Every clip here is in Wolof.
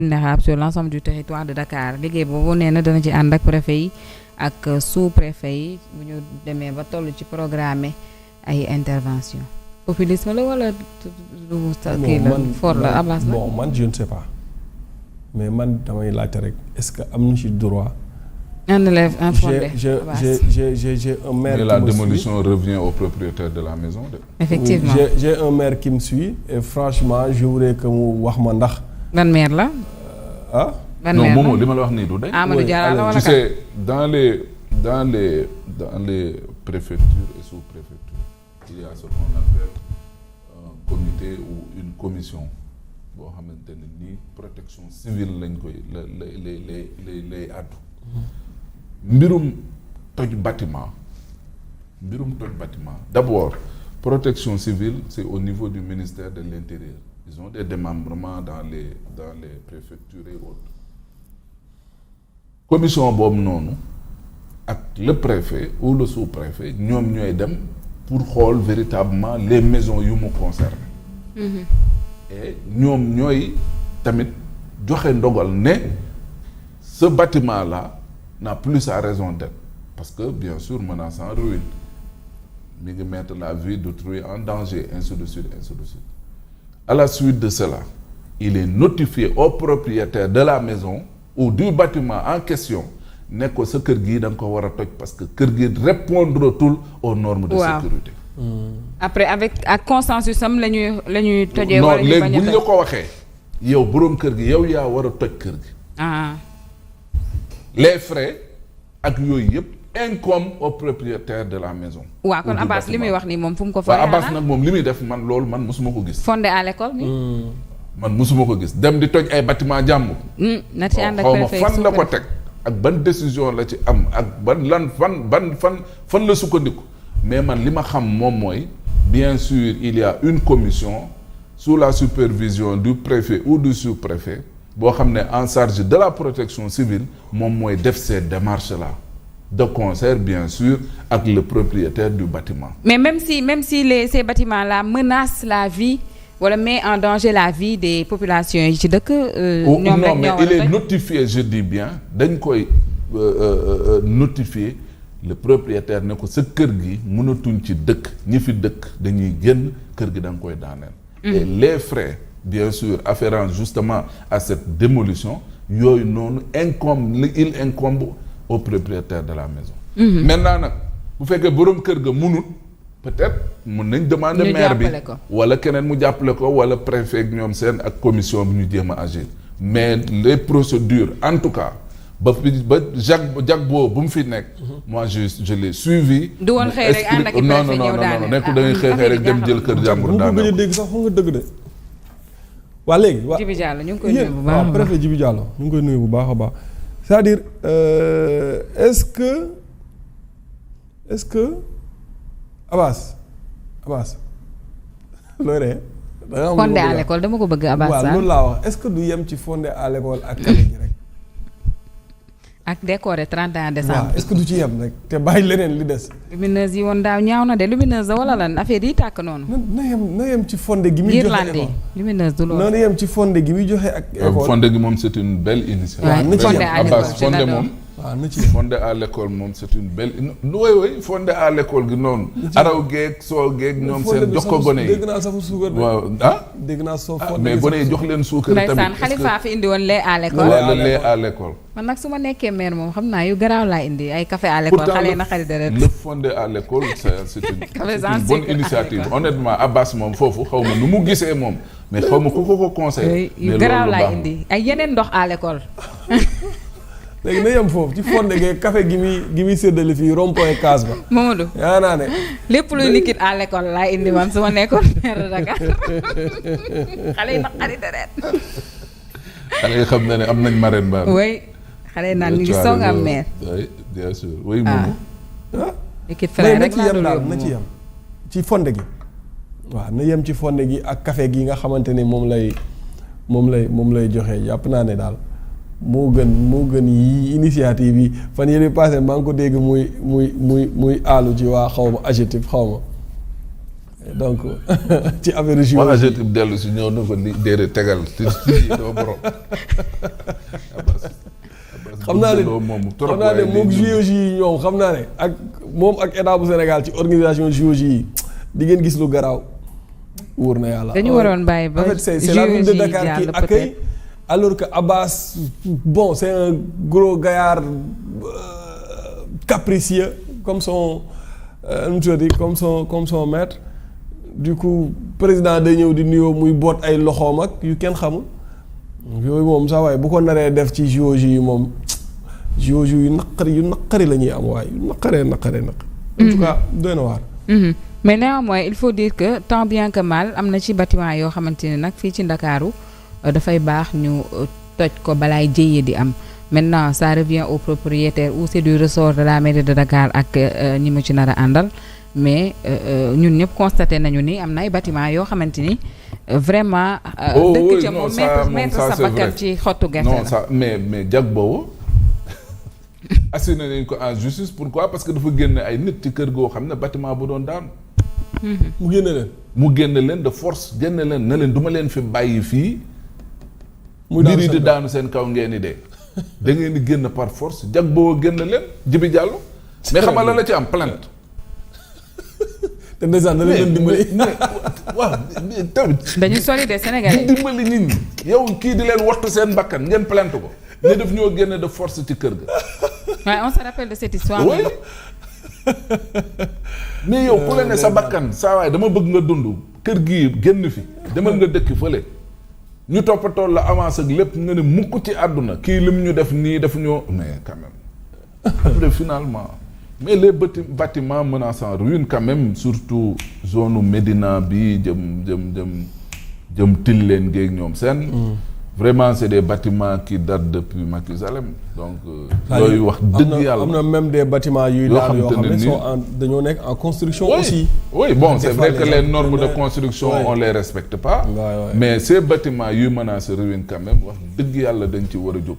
vulnérable sur l'ensemble du territoire de Dakar liggéey boobu nee na dana ci ànd ak préfet yi ak sous-préfet yi bu ñu demee ba toll ci programme ay intervention populisme la wala kii la fort la Abbas la. bon man je ne sais pas mais man damay laajte rek est-ce que am na ci droit. un élève infondé. j'ai un maire. Mais la démolition revient au propriétaire de la maison. Effectivement. Oui, j'ai un maire qui me suit et franchement je voudrais que mu wax ma ndax. ban maire la. ah. ban non maire la Momo li ma la wax nii du dañ. Amadou Diarra la wala tu sais dans les préfectures et sous-préfectures il y a ce qu'on appelle un comité ou une commission boo xamante ne nii protection civile lañ koy lay addu. mbirum toj bâtiment d'abord protection civile c'est au niveau du ministère de l'Intérieur ils ont des démembrements dans les préfectures et autres commission boobu noonu ak le préfet ou le sous-préfet ñoom ñooy dem pour xool véritablement les maisons yu mu concerné et ñoom ñooy tamit joxe ndogal ne ce bâtiment là n'a plus sa raison d'être parce que bien sûr menaçant ruine mi ngi mettre la vie d'autrui en danger ainsi de suite. À la suite de cela il est notifié au propriétaire de la maison ou du bâtiment en question ne ko sa kër gi da nga ko war a toj parce que kër gi répondre-t-il aux normes de sécurité. Après ak consensus am la ñuy tojee. wala ñu bañ a toj non léegi bu ñu la ko waxee yow boroom kër gi yow yaa war a toj kër gi. Les frais ak yooyu yëpp incombent au propriétaire de la maison. waaw kon Abbas li muy wax nii moom fu mu ko fa. Abbas nag moom li muy def man loolu man mosuma ko gis. fondé à l'école bi. man mosuma ko gis dem di toj ay bâtiment jàmm. na ci ànd ak xaw ma fan la ko teg ak ban décision la ci am ak fan la sukkandiku mais man li ma xam moom mooy bien sûr il y a une commission sous la supervision du préfet ou du sous-préfet. boo xam ne en charge de la protection civile moom mooy def ces démarches là de concert bien sûr ak le propriétaire du bâtiment. Mais même si ces bâtiments là menacent la vie wala met en danger la vie des populations yi ci dëkk. ñoom rek mais il est notifié je dis bien dañ koy notifier le propriétaire ne ko sa kër gi mënatuñ ci dëkk ñi fi dëkk dañuy génn kër gi da nga koy daaneel. Et les frais. bien sûr afférent justement à cette démolition yooyu noonu il incombe au propriétaire de la maison. Maintenant nag bu fekkee boroom kër ga munut peut-être mun nañ demander maire bi wala keneen mu jàppale ko wala préfet ñoom seen ak commission bi ñu jéem a agir mais les procédures en tout cas ba jag boo bu mu fi nekk. moi je l'ai suivi. du woon xëy rek ànd ak préfet ñëw daane non nekkul da ngay xëy rek dem jël kër jàmbur daane bu dégg sax xam nga dëgg de. waa léegi waa Djibi Diallo ñu ngi koy nuyu bu baax a baax préfet Djibi Diallo ñu ngi koy nuyu bu baax a baax c'est-à-dire est-ce que Abbas looy ree fondé à l'école dama ko bëgg Abbas waaw loolu laa wax est-ce que du yem ci fondé à l'école ak kale gi rek ak décoré 31 décembre. waaw est-ce que du ci yem rek te bàyyi leneen li des. lumineuse yi woon daaw ñaaw na de lumineuse la wala lan affaire yi tàkk noonu. na yem ci fondé gi muy joxe école lumineuse du loolu. na yem ci fondé gi muy joxe ak école. fondé gi moom c'est une belle initiative. waaw na ci yem Abbas fondé moom. waaw na ci fondé à l'école moom c'est une belle oui fondé à l'école gi noonu. araw geeg soo geeg ñoom seen jox ko gone yi. dégg naa safu suukar de. waaw ah. dégg naa soo fondé mais gone yi jox leen suukar tamit. ndeysaan Khalifa fi indi woon lait à l'école. wala lait à l'école. man nag su ma nekkee maire moom xam naa yu garaaw laa indi ay café à l'école xale yi na xarit deret. le fondé à l'école c'est une bonne initiative honnêtement Abbas moom foofu xaw ma nu mu gisee moom mais xaw ma ku ko conseillé. yu garaaw laa indi ay yeneen ndox à l'école. léegi na yem foofu ci fondé ge café gi muy séddale fii rond-point case ba. Mamadou yaa naa ne. lépp luy liquide à l'école laa indi man su ma nekkoon maire de Dakar xale yi na xarit deret. xale yi xam na ne am nañ marraine ba. oui xale yi naan ñu ngi soog am maire. oui bien sûr oui moom. liquide frais rek laa doon na ci yem ci fondé gi. waaw na yem ci fondé gi ak café gi nga xamante ni moom lay joxe jàpp naa ne daal moo gën yi initiative yi fan yële passé maa ngi ko dégg muy aalu ci waa xaw ma adjectif xaw ma donc ci affaire JO. wax AGETIP dellu si ñëw na fa li déedéet tegal ci doo borom. xam naa ne moom JOJ yi ñoom xam naa ne ak moom ak état bu Sénégal ci organisation JOJ yi di ngeen gis lu garaaw wóor na yàlla. dañu waroon bàyyi ba en fait c'est la ville de Dakar qui accueille alors que Abbas bon c'est un gros gaillard capricieux comme son comme son maître. Du coup président day ñëw di nuyoo muy boot ay loxoom ak yu kenn xamul yooyu moom saa waaye bu ko naree def ci JOJ yi moom JOJ yu naqari la ñuy am waaye yu naqaree. En tout cas doy na waar. mais néanmoins il faut dire que tant bien que mal am na ci bâtiment yoo xamante ne nag fii ci Ndakaaru dafay baax ñu toj ko balaay jëyee di am maintenant ça revient au propriétaire ou c'est du ressort de la mairie de Dakar ak ñi ma ci nar a àndal. mais ñun ñëpp constaté nañu ni am na ay bâtiment yoo xamante ni vraiment. dëkk ca moom mettre sa bakkan ci xottu gerte la. non ça mais jag boobu assuré nañ ko en justice pourquoi parce que dafa génne ay nit ci kër goo xam ne bâtiment bu doon daanu. mu génne leen de force génne leen ne leen du ma leen fi bàyyi fii. muy mbir yi di daanu seen kaw ngeen di dee. da ngeen di génn par force jag boobu génne leen Jibi Diallo. mais xam nga la ci am plainte. te ndeysaan da leen dimbali waaw tamit dañu solidaire Sénégalais di dimbali nit ñi yow kii di leen wattu seen bakkan ngeen plainte ko ne daf ñoo génne de force ci kër ga. waaye on se rappelle de cette histoire. oui mais yow ku la ne sa bakkan saa waay dama bëgg nga dund kër gii génn fi demal nga dëkk fële ñu toppatoo la avance ak lépp nga ne mukk ci àdduna kii lim ñu def nii daf ñoo mais quand même après finalement. mais les bâtiments menaçants ruinent quand même surtout zone Médina bi jëm Tilène géeg ñoom seen. Vraiment c'est des bâtiments qui datent depuis Mathusalem donc. yooyu wax dëgg yàlla am na même des bâtiments yuy daal yoo xam ne dañoo nekk en construction. Oui, aussi. oui bon c'est vrai que les normes de construction on les respecte pas. Mais ces bâtiments yuy menacer ruinent quand même wax dëgg yàlla dañ ci war a jóg.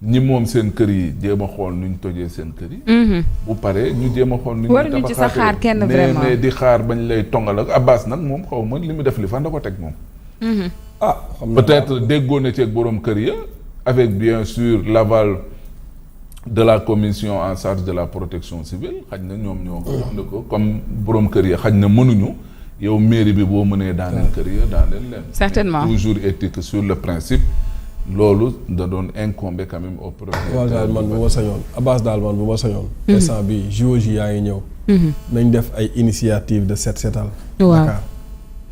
ñi moom seen kër yi jéem a xool nuñ tojee seen kër yi. bu paree ñu jéem a xool nuñ waruñu ci sa xaar kenn vraiment mais di xaar bañ lay tongal ak Abbas nag moom xaw ma li mu def li fan da ko teg moom. xam naa peut-être déggoo na ci ak borom kër ya avec bien sûr l'aval de la commission en charge de la protection civile xaj na ñoom ñoo wax na ko comme borom kër ya xaj na mënuñu yow mairie bi boo mënee daaneel kër ya daaneel leen. certainement toujours est-il que sur le principe. loolu da doon incombé quand même au propriétaire. daal man bu ma sañoon Abbas daal man bu ma sañoon. instant bi JOJ yaa ngi ñëw. nañ def ay initiative de set setal. Dakar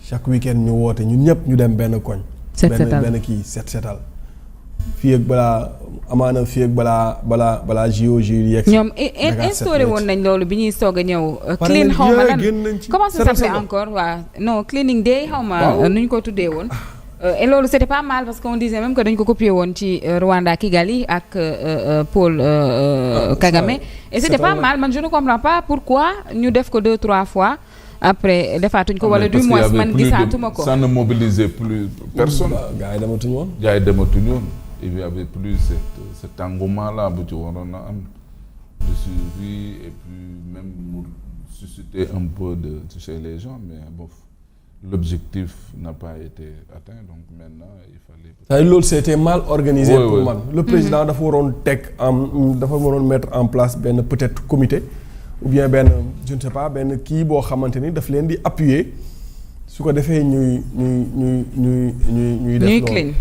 chaque week-end ñu woote ñun ñëpp ñu dem benn koñ. set setal benn kii set setal. fii ak balaa JOJ yi yegg. ñoom instauré woon nañ loolu bi ñuy soog a ñëw. clean xaw ma lan comment ça s'appelait encore waaw non cleaning day xaw ma nu ñu ko tuddee woon. Et loolu c'était pas mal parce qu'on disait même que dañ ko copier woon ci Rwanda Kigali ak Paul Kagame et c'était pas mal man je ne comprends pas pourquoi ñu def ko 2-3 fois après defaatuñ ko wala du moins man gisaatuma ko ça ne mobilisait plus personne. gars yi dematuñu woon. il y avait plus cet engouement là bu ci waroon a am de suivi et puis même mu susciter un peu de chez les gens mais bon. L'objectif n'a pas été atteint donc maintenant il fallait. Loolu c'était mal organisé. Pour man le président dafa waroon mettre en place benn peut-être comité ou bien benn je ne sais pas benn kii boo xamante ni daf leen di appuyer su ko defee ñuy def loolu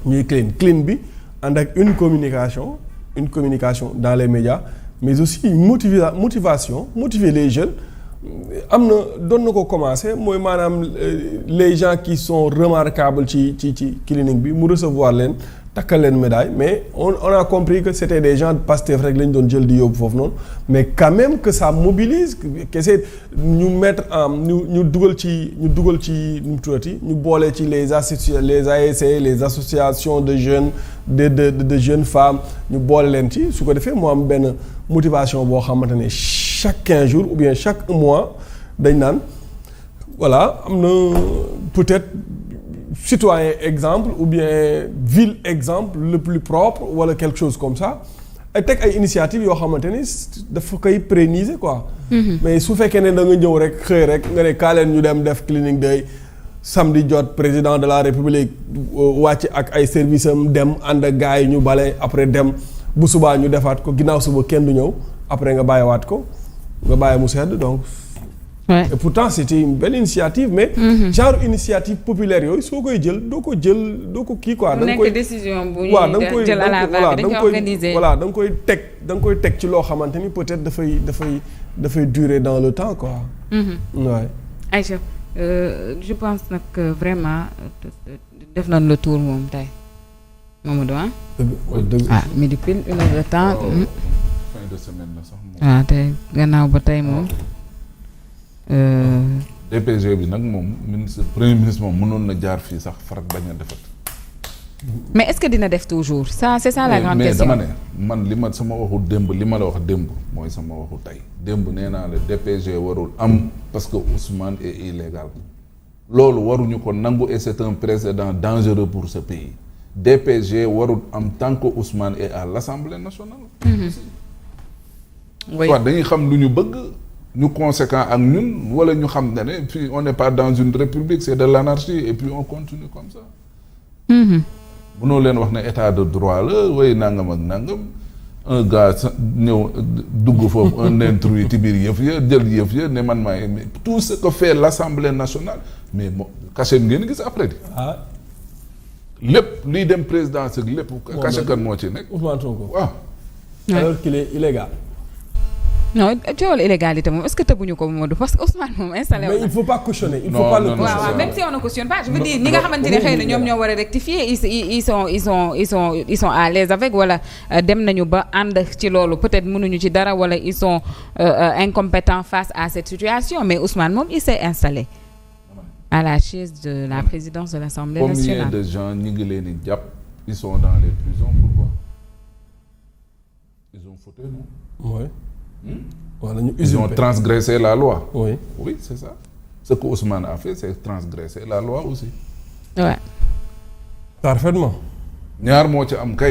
ñuy clean bi ànd ak une communication dans les médias mais aussi motiver les jeunes. am na doon na ko commencer mooy maanaam les gens qui sont remarquables ci clinique bi mu recevoir leen takkal leen médaille mais on a compris que c'était des gens de Pastef rek lañ doon jël di yóbbu foofu noonu mais quand même que ça mobilise kese ñu mettre en ñu dugal ci nu mu tuddati ñu boole ci les ASC les associations de jeunes de jeunes femmes ñu boole leen ci su ko defee moo am benn motivation boo xamante ne chaque 15 jours ou bien chaque mois dañ naan voilà am na peut-être citoyen exemple ou bien ville exemple le plus propre wala quelque chose comme ça teg ay initiative yoo xamante ni dafa koy pérenniser quoi. mais su fekkee ne da nga ñëw rek xëy rek nga ne kaa leen ñu dem def cleaning day samedi jot président de la république wàcc ak ay services am dem ànd ak gars yi ñu bale après dem bu subaa ñu defaat ko ginnaaw suba kenn du ñëw après nga bàyyiwaat ko nga bàyyi mu sedd donc. Ouais. Et pourtant c'était une belle initiative mais. genre initiative populaire yooyu soo koy jël doo ko kii quoi. da nga koy décision bu ñuy jël à la vague dañ koy organiser. voilà da nga koy teg ci loo xamante ni peut-être dafay durer dans le temps quoi. Ouais. Aïcha je pense nag vraiment def nañ le tour moom tey Mamadou ah. dëgg ah midi pile 1 heure de temps. fin de semaine la sax moom. waaw tey gannaaw ba tey moom. DPG bi nag moom premier ministre moom mënoon na jaar fii sax farak bañ a defat. mais est-ce que dina def toujours ça c'est ça la grande question. mais dama ne man li ma sama waxu démb li ma la wax démb mooy sama waxu tey démb nee naa la DPG warul am parce que Ousmane est illégal loolu waruñu ko nangu et c'est un précédent dangereux pour ce pays DPG warul am tant que Ousmane est à l'Assemblée nationale. oui waaw dañuy xam lu ñu bëgg. ñu conséquent ak ñun wala ñu xam ne puis on n'est pas dans une république c'est de l'anarchie et puis on continue comme ça. mënoo leen wax ne état de droit la way nangam ak nangam un gars ñëw dugg foofu un intrus ci biir yëf ya jël yëf ya ne man maay tout ce que fait l'Assemblée nationale mais moo cachet ngeen gis après di lépp liy dem présidence ak lépp cachet kan moo ci nekk Ousmane Sonko waaw. alors qu'il est illégal. non coowal illégalité moom est-ce que tëbuñu ko Mamadou parce que Ousmane moom installé mais il faut pas cautionner. il faut Non, pas le non, non, cautionner. waaw même si on ne cautionne pas je veux dire ñi nga xamante ne xëy na ñoom ñoo war a rectifier ils sont à l'aise avec wala dem nañu ba ànd ci loolu peut-être mënuñu ci dara wala ils sont incompétents face à cette situation mais Ousmane moom il s'est installé à la chaise de la présidence de l'Assemblée nationale. Combien de gens ñi ngi leen di jàpp ils sont dans les prisons pourquoi ils ont fauté non. oui. Voilà, ils ont transgressé la loi. Oui. Oui, c'est ça. Ce que Ousmane a fait, c'est transgresser la loi aussi. Ouais. Parfaitement. ñaar moo ci am kay.